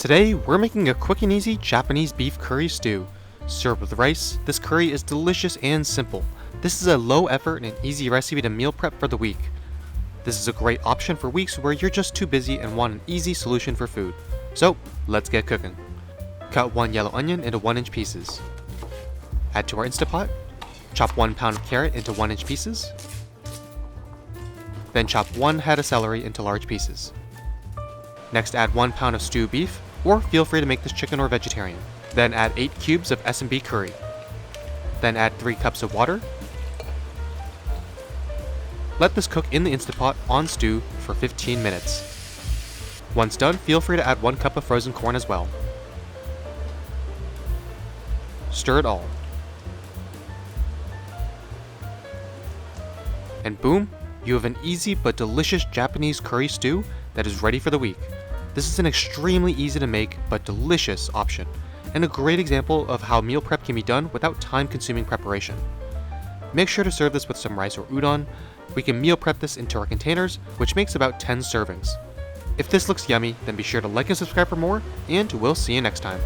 Today, we're making a quick and easy Japanese beef curry stew. Served with rice, this curry is delicious and simple. This is a low effort and easy recipe to meal prep for the week. This is a great option for weeks where you're just too busy and want an easy solution for food. So, let's get cooking. Cut 1 yellow onion into 1-inch pieces. Add to our Instapot. Chop 1 pound of carrot into 1-inch pieces. Then chop 1 head of celery into large pieces. Next, add 1 pound of stewed beef, or feel free to make this chicken or vegetarian. Then add 8 cubes of S&B curry. Then add 3 cups of water. Let this cook in the Instapot on stew for 15 minutes. Once done, feel free to add 1 cup of frozen corn as well. Stir it all. And boom, you have an easy but delicious Japanese curry stew that is ready for the week. This is an extremely easy to make but delicious option, and a great example of how meal prep can be done without time-consuming preparation. Make sure to serve this with some rice or udon. We can meal prep this into our containers, which makes about 10 servings. If this looks yummy, then be sure to like and subscribe for more, and we'll see you next time.